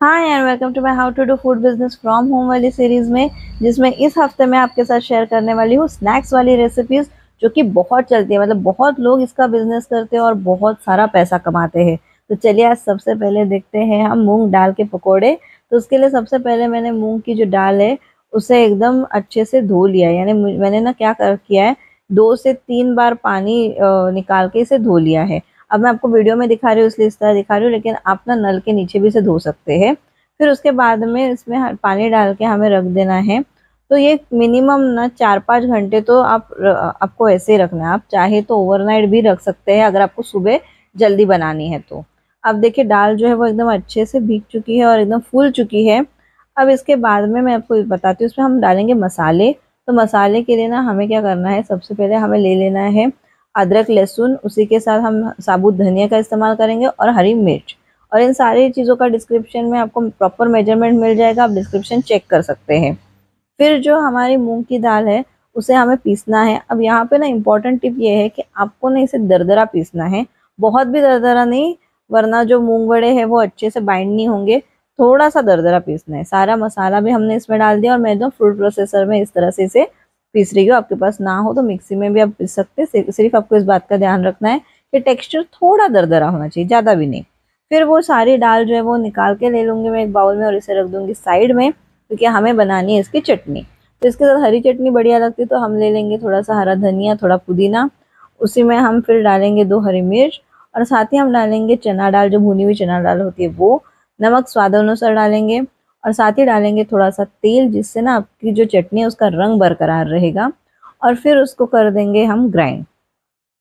Hi and welcome to my how to do food business from home वाली series में, जिसमें इस हफ्ते मैं आपके साथ शेयर करने वाली हूँ स्नैक्स वाली रेसिपीज जो कि बहुत चलती है। मतलब बहुत लोग इसका बिजनेस करते हैं और बहुत सारा पैसा कमाते हैं। तो चलिए आज सबसे पहले देखते हैं हम मूंग दाल के पकोड़े। तो उसके लिए सबसे पहले मैंने मूंग की जो दाल है उसे एकदम अच्छे से धो लिया। यानी मैंने ना क्या कर किया है, 2 से 3 बार पानी निकाल के इसे धो लिया है। अब मैं आपको वीडियो में दिखा रही हूँ इसलिए इस तरह दिखा रही हूँ, लेकिन आप ना नल के नीचे भी इसे धो सकते हैं। फिर उसके बाद में इसमें पानी डाल के हमें रख देना है। तो ये मिनिमम ना 4-5 घंटे तो आपको ऐसे ही रखना है। आप चाहे तो ओवरनाइट भी रख सकते हैं अगर आपको सुबह जल्दी बनानी है तो। अब देखिए दाल जो है वो एकदम अच्छे से भीग चुकी है और एकदम फूल चुकी है। अब इसके बाद में मैं आपको बताती हूँ, इसमें हम डालेंगे मसाले। तो मसाले के लिए ना हमें क्या करना है, सबसे पहले हमें ले लेना है अदरक लहसुन, उसी के साथ हम साबुत धनिया का इस्तेमाल करेंगे और हरी मिर्च। और इन सारी चीज़ों का डिस्क्रिप्शन में आपको प्रॉपर मेजरमेंट मिल जाएगा, आप डिस्क्रिप्शन चेक कर सकते हैं। फिर जो हमारी मूंग की दाल है उसे हमें पीसना है। अब यहाँ पे ना इम्पोर्टेंट टिप ये है कि आपको ना इसे दरदरा पीसना है, बहुत भी दरदरा नहीं, वरना जो मूंग वड़े हैं वो अच्छे से बाइंड नहीं होंगे। थोड़ा सा दरदरा पीसना है। सारा मसाला भी हमने इसमें डाल दिया और मैं एकदम फूड प्रोसेसर में इस तरह से इसे पीस रही हूँ। आपके पास ना हो तो मिक्सी में भी आप पीस सकते हैं। सिर्फ आपको इस बात का ध्यान रखना है कि टेक्सचर थोड़ा दरदरा होना चाहिए, ज़्यादा भी नहीं। फिर वो सारी दाल जो है वो निकाल के ले लूँगी मैं एक बाउल में और इसे रख दूँगी साइड में, क्योंकि हमें बनानी है इसकी चटनी। तो इसके साथ हरी चटनी बढ़िया लगती है, तो हम ले लेंगे थोड़ा सा हरा धनिया, थोड़ा पुदीना। उसी में हम फिर डालेंगे 2 हरी मिर्च और साथ ही हम डालेंगे चना दाल, जो भुनी हुई चना दाल होती है वो। नमक स्वाद अनुसार डालेंगे और साथ ही डालेंगे थोड़ा सा तेल, जिससे ना आपकी जो चटनी है उसका रंग बरकरार रहेगा। और फिर उसको कर देंगे हम ग्राइंड।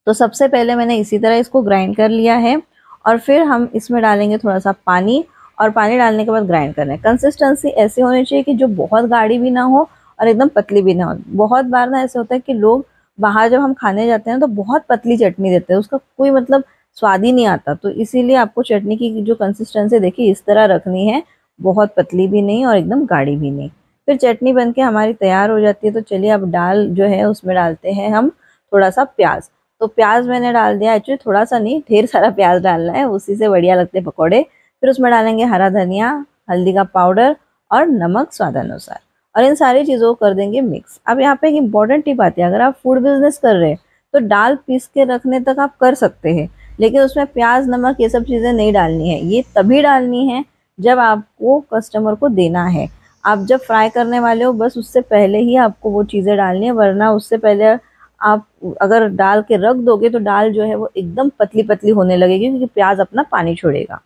तो सबसे पहले मैंने इसी तरह इसको ग्राइंड कर लिया है और फिर हम इसमें डालेंगे थोड़ा सा पानी। और पानी डालने के बाद ग्राइंड करना है। कंसिस्टेंसी ऐसी होनी चाहिए कि जो बहुत गाढ़ी भी ना हो और एकदम पतली भी ना हो। बहुत बार ना ऐसे होता है कि लोग बाहर जब हम खाने जाते हैं तो बहुत पतली चटनी देते हैं, उसका कोई मतलब स्वाद ही नहीं आता। तो इसीलिए आपको चटनी की जो कंसिस्टेंसी देखिए इस तरह रखनी है, बहुत पतली भी नहीं और एकदम गाढ़ी भी नहीं। फिर चटनी बन के हमारी तैयार हो जाती है। तो चलिए अब दाल जो है उसमें डालते हैं हम थोड़ा सा प्याज। तो प्याज मैंने डाल दिया, एक्चुअली थोड़ा सा नहीं, ढेर सारा प्याज डालना है, उसी से बढ़िया लगते हैं पकौड़े। फिर उसमें डालेंगे हरा धनिया, हल्दी का पाउडर और नमक स्वादानुसार। और इन सारी चीज़ों को कर देंगे मिक्स। अब यहाँ पे एक इम्पॉर्टेंट टिप आती है, अगर आप फूड बिजनेस कर रहे हैं तो दाल पीस के रखने तक आप कर सकते हैं, लेकिन उसमें प्याज नमक ये सब चीज़ें नहीं डालनी है। ये तभी डालनी है जब आपको कस्टमर को देना है। आप जब फ्राई करने वाले हो बस उससे पहले ही आपको वो चीज़ें डालनी है, वरना उससे पहले आप अगर डाल के रख दोगे तो दाल जो है वो एकदम पतली पतली होने लगेगी, क्योंकि प्याज अपना पानी छोड़ेगा।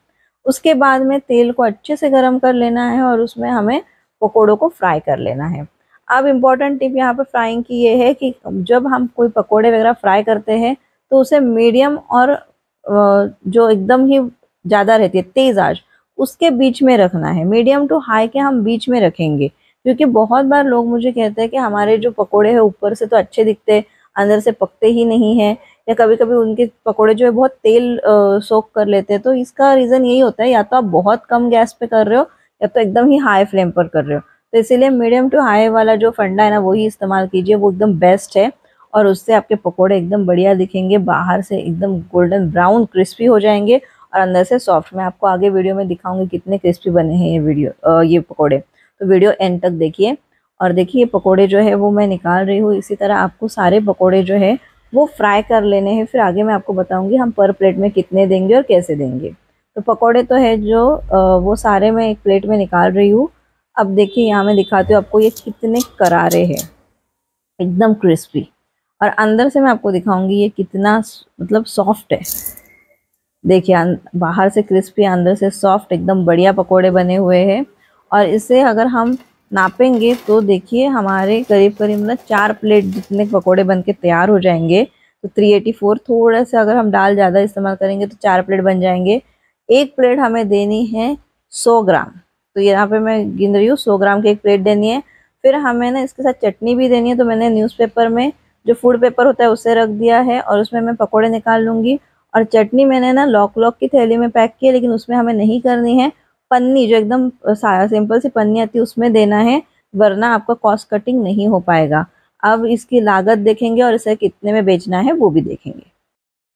उसके बाद में तेल को अच्छे से गर्म कर लेना है और उसमें हमें पकोड़ों को फ्राई कर लेना है। अब इम्पोर्टेंट टिप यहाँ पे फ्राइंग की ये है कि जब हम कोई पकोड़े वगैरह फ्राई करते हैं तो उसे मीडियम और जो एकदम ही ज़्यादा रहती है तेज़ आंच, उसके बीच में रखना है। मीडियम टू हाई के हम बीच में रखेंगे, क्योंकि बहुत बार लोग मुझे कहते हैं कि हमारे जो पकोड़े हैं ऊपर से तो अच्छे दिखते हैं, अंदर से पकते ही नहीं है, या कभी कभी उनके पकोड़े जो है बहुत तेल सोख कर लेते हैं। तो इसका रीज़न यही होता है, या तो आप बहुत कम गैस पे कर रहे हो या तो एकदम ही हाई फ्लेम पर कर रहे हो। तो इसीलिए मीडियम टू हाई वाला जो फंडा है ना वही इस्तेमाल कीजिए, वो एकदम बेस्ट है। और उससे आपके पकोड़े एकदम बढ़िया दिखेंगे, बाहर से एकदम गोल्डन ब्राउन क्रिस्पी हो जाएंगे और अंदर से सॉफ्ट। मैं आपको आगे वीडियो में दिखाऊंगी कितने क्रिस्पी बने हैं ये पकोड़े। तो वीडियो एंड तक देखिए। और देखिए पकोड़े जो है वो मैं निकाल रही हूँ। इसी तरह आपको सारे पकोड़े जो है वो फ्राई कर लेने हैं। फिर आगे मैं आपको बताऊंगी हम पर प्लेट में कितने देंगे और कैसे देंगे। तो पकोड़े तो है जो वो सारे मैं एक प्लेट में निकाल रही हूँ। अब देखिए यहाँ मैं दिखाती हूँ आपको ये कितने करारे हैं, एकदम क्रिस्पी। और अंदर से मैं आपको दिखाऊंगी ये कितना मतलब सॉफ्ट है। देखिए बाहर से क्रिस्पी अंदर से सॉफ्ट, एकदम बढ़िया पकोड़े बने हुए हैं। और इसे अगर हम नापेंगे तो देखिए हमारे करीब करीब ना 4 प्लेट जितने पकोड़े बन के तैयार हो जाएंगे। तो 384, थोड़ा सा अगर हम दाल ज़्यादा इस्तेमाल करेंगे तो 4 प्लेट बन जाएंगे। एक प्लेट हमें देनी है 100 ग्राम। तो यहाँ पे मैं गिन रही हूँ 100 ग्राम की एक प्लेट देनी है। फिर हमें ना इसके साथ चटनी भी देनी है। तो मैंने न्यूज़पेपर में जो फूड पेपर होता है उसे रख दिया है और उसमें मैं पकोड़े निकाल लूँगी। और चटनी मैंने ना लॉक की थैली में पैक की है, लेकिन उसमें हमें नहीं करनी है, पन्नी जो एकदम सिंपल सी पन्नी आती है उसमें देना है, वरना आपका कॉस्ट कटिंग नहीं हो पाएगा। अब इसकी लागत देखेंगे और इसे कितने में बेचना है वो भी देखेंगे।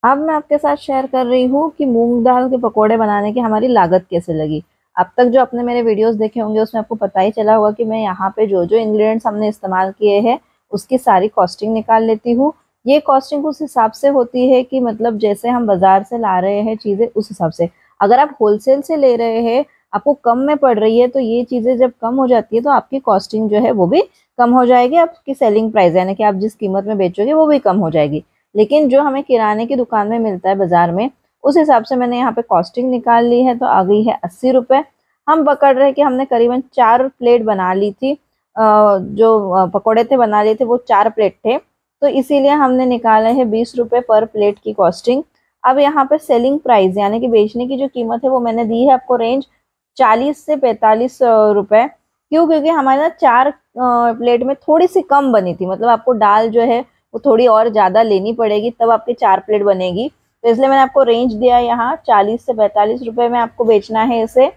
अब मैं आपके साथ शेयर कर रही हूँ कि मूंग दाल के पकोड़े बनाने की हमारी लागत कैसे लगी। अब तक जो आपने मेरे वीडियोस देखे होंगे उसमें आपको पता ही चला होगा कि मैं यहाँ पे जो जो इंग्रेडिएंट्स हमने इस्तेमाल किए हैं उसकी सारी कॉस्टिंग निकाल लेती हूँ। ये कॉस्टिंग उस हिसाब से होती है कि मतलब जैसे हम बाजार से ला रहे हैं चीज़ें उस हिसाब से। अगर आप होलसेल से ले रहे हैं, आपको कम में पड़ रही है, तो ये चीज़ें जब कम हो जाती है तो आपकी कॉस्टिंग जो है वो भी कम हो जाएगी, आपकी सेलिंग प्राइस यानी कि आप जिस कीमत में बेचोगे वो भी कम हो जाएगी। लेकिन जो हमें किराने की दुकान में मिलता है बाजार में, उस हिसाब से मैंने यहाँ पे कॉस्टिंग निकाल ली है, तो आ गई है 80 रुपये। हम पकड़ रहे कि हमने करीबन 4 प्लेट बना ली थी, जो पकौड़े थे बना लिए थे वो 4 प्लेट थे, तो इसीलिए हमने निकाला है 20 रुपये पर प्लेट की कॉस्टिंग। अब यहाँ पे सेलिंग प्राइस यानी कि बेचने की जो कीमत है वो मैंने दी है आपको रेंज 40 से 45 रुपये। क्यों? क्योंकि हमारे ना 4 प्लेट में थोड़ी सी कम बनी थी, मतलब आपको दाल जो है वो थोड़ी और ज़्यादा लेनी पड़ेगी तब आपकी 4 प्लेट बनेगी, तो इसलिए मैंने आपको रेंज दिया यहाँ 40 से 45 रुपये में आपको बेचना है इसे।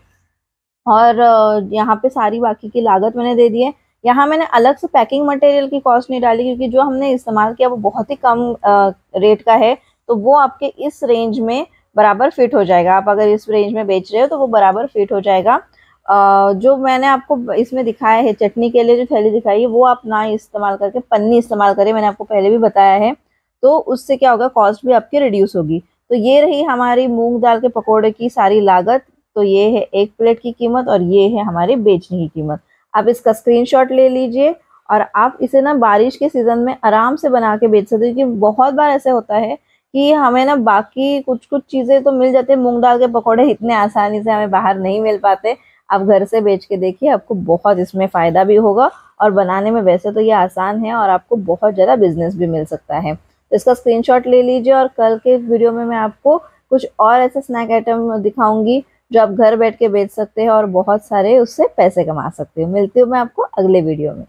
और यहाँ पे सारी बाकी की लागत मैंने दे दी है। यहाँ मैंने अलग से पैकिंग मटेरियल की कॉस्ट नहीं डाली क्योंकि जो हमने इस्तेमाल किया वो बहुत ही कम रेट का है, तो वो आपके इस रेंज में बराबर फिट हो जाएगा। आप अगर इस रेंज में बेच रहे हो तो वो बराबर फिट हो जाएगा। जो मैंने आपको इसमें दिखाया है चटनी के लिए जो थैली दिखाई है वो आप ना इस्तेमाल करके पन्नी इस्तेमाल करें, मैंने आपको पहले भी बताया है, तो उससे क्या होगा, कॉस्ट भी आपकी रिड्यूस होगी। तो ये रही हमारी मूंग दाल के पकौड़े की सारी लागत। तो ये है 1 प्लेट की कीमत और ये है हमारी बेचने की कीमत। आप इसका स्क्रीनशॉट ले लीजिए और आप इसे ना बारिश के सीज़न में आराम से बना के बेच सकते हो, क्योंकि बहुत बार ऐसे होता है कि हमें ना बाकी कुछ कुछ चीज़ें तो मिल जाती है, मूंग दाल के पकौड़े इतने आसानी से हमें बाहर नहीं मिल पाते। आप घर से बेच के देखिए, आपको बहुत इसमें फ़ायदा भी होगा और बनाने में वैसे तो ये आसान है और आपको बहुत ज़्यादा बिजनेस भी मिल सकता है। तो इसका स्क्रीनशॉट ले लीजिए और कल के वीडियो में मैं आपको कुछ और ऐसे स्नैक आइटम दिखाऊंगी जो आप घर बैठ के बेच सकते हैं और बहुत सारे उससे पैसे कमा सकते हो। मिलती हूँ मैं आपको अगले वीडियो में।